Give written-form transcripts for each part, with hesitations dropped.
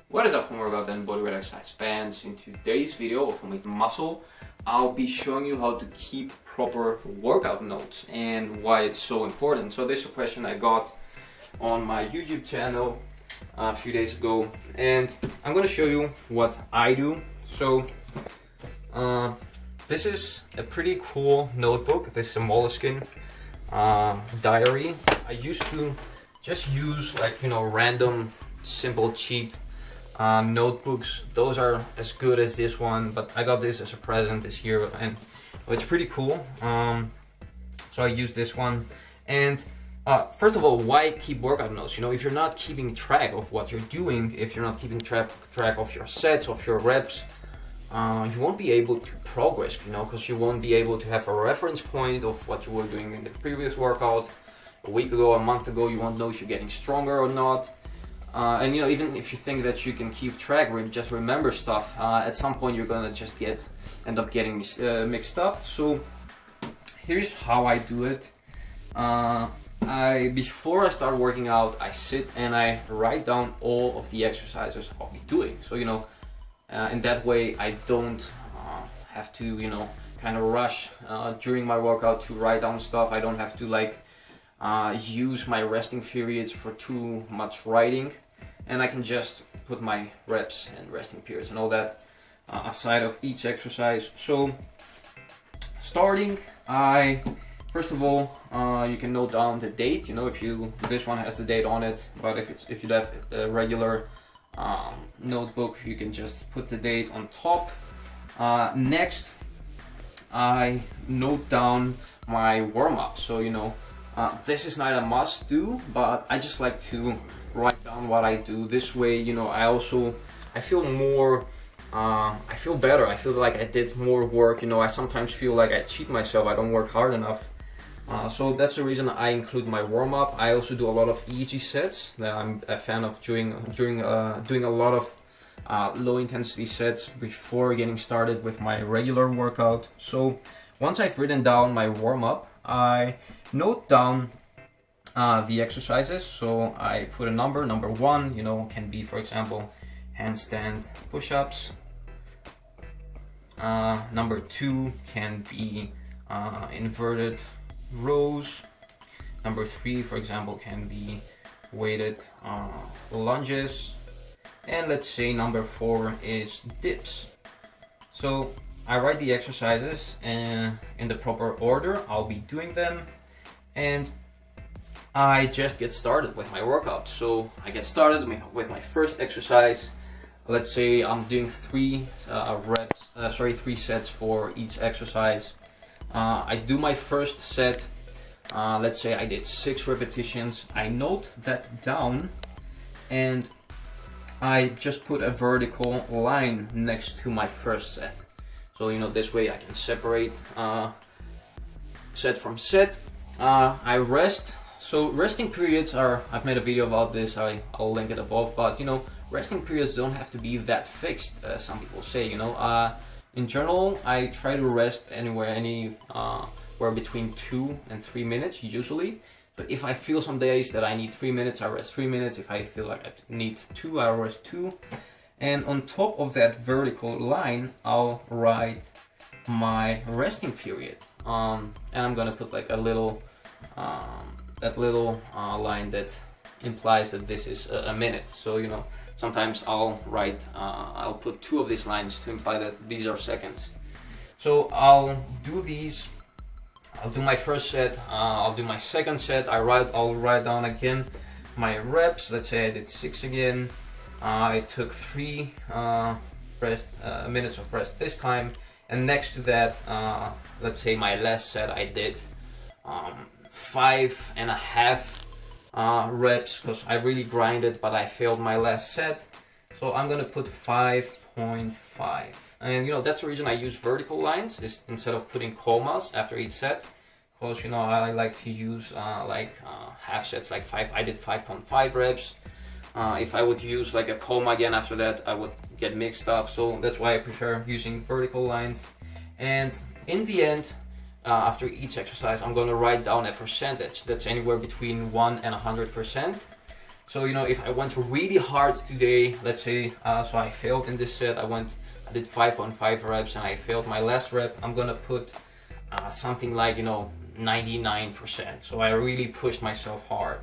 What is up, from workout and bodyweight exercise fans? In today's video of Make Muscle, I'll be showing you how to keep proper workout notes and why it's so important. So this is a question I got on my YouTube channel a few days ago, and I'm going to show you what I do. So this is a pretty cool notebook. This is a Moleskine diary. I used to just use random, simple, cheap notebooks. Those are as good as this one, but I got this as a present this year, and it's pretty cool. So I use this one. And first of all, why keep workout notes? If you're not keeping track of what you're doing, if you're not keeping track of your sets, of your reps, you won't be able to progress, because you won't be able to have a reference point of what you were doing in the previous workout a week ago, a month ago. You won't know if you're getting stronger or not. And even if you think that you can keep track or just remember stuff, at some point you're gonna just end up getting mixed up. So here's how I do it. Before I start working out, I sit and I write down all of the exercises I'll be doing. So in that way I don't have to kind of rush during my workout to write down stuff. I don't have to use my resting periods for too much writing, and I can just put my reps and resting periods and all that aside of each exercise. So starting, first of all, you can note down the date. If this one has the date on it, but if you have a regular notebook, you can just put the date on top. Next, I note down my warm-up. So this is not a must do, but I just like to write down what I do. This way, I feel more, I feel better. I feel like I did more work. I sometimes feel like I cheat myself. I don't work hard enough. So that's the reason I include my warm-up. I also do a lot of easy sets. I'm a fan of doing a lot of low intensity sets before getting started with my regular workout. So once I've written down my warm-up, I note down the exercises. So I put a number. Number one, can be, for example, handstand push-ups. Number two can be inverted rows. Number three, for example, can be weighted lunges. And let's say number four is dips. So I write the exercises and in the proper order I'll be doing them, and I just get started with my workout. So I get started with my first exercise. Let's say I'm doing three sets for each exercise. I do my first set. Let's say I did 6 repetitions. I note that down, and I just put a vertical line next to my first set. So this way I can separate set from set. I rest. So resting periods are, I've made a video about this, I'll link it above, but resting periods don't have to be that fixed, as some people say. In general, I try to rest anywhere between 2 and 3 minutes usually. But if I feel some days that I need 3 minutes, I rest 3 minutes. If I feel like I need 2, I rest 2. And on top of that vertical line, I'll write my resting period. And I'm gonna put a little, line that implies that this is a minute. So sometimes I'll put 2 of these lines to imply that these are seconds. So I'll do these. I'll do my first set, I'll do my second set, I'll write down again my reps. Let's say I did 6 again. I took 3 minutes of rest this time, and next to that, let's say my last set I did 5.5 reps, because I really grinded, but I failed my last set. So I'm gonna put 5.5. And that's the reason I use vertical lines instead of putting commas after each set, because I like to use half sets, like 5. I did 5.5 reps. If I would use a comma again after that, I would get mixed up. So that's why I prefer using vertical lines. And in the end, after each exercise, I'm going to write down a percentage that's anywhere between 1 and 100%. So you know, if I went really hard today, let's say, so I failed in this set, I did 5 on 5 reps and I failed my last rep, I'm gonna put something like, you know, 99%. So I really pushed myself hard.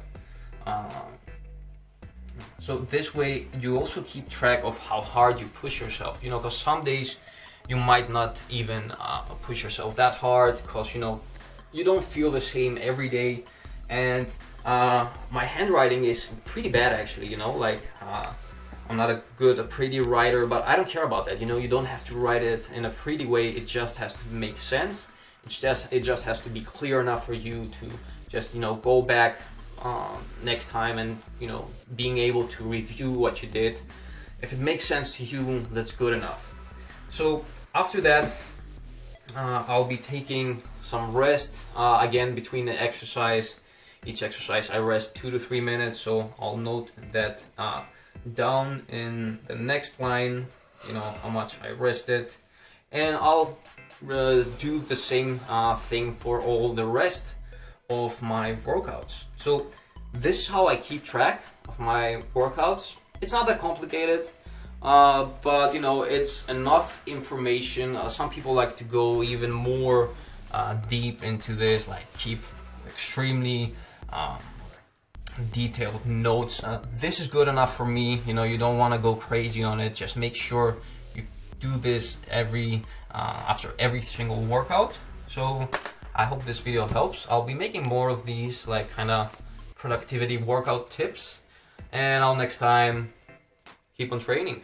So this way you also keep track of how hard you push yourself, you know, because some days you might not even push yourself that hard, because you know, you don't feel the same every day. And my handwriting is pretty bad actually, you know, like I'm not a pretty writer, but I don't care about that, you know. You don't have to write it in a pretty way, it just has to make sense. It just has to be clear enough for you to just, you know, go back next time and, you know, being able to review what you did. If it makes sense to you, that's good enough. So after that, I'll be taking some rest again between the exercise. Each exercise I rest 2 to 3 minutes, so I'll note that down in the next line, you know, how much I rested, and I'll do the same thing for all the rest of my workouts. So this is how I keep track of my workouts. It's not that complicated, but you know, it's enough information. Some people like to go even more deep into this, like keep extremely detailed notes. This is good enough for me. You know, you don't want to go crazy on it. Just make sure you do this after every single workout. So I hope this video helps. I'll be making more of these, like kind of productivity workout tips, and I'll next time keep on training.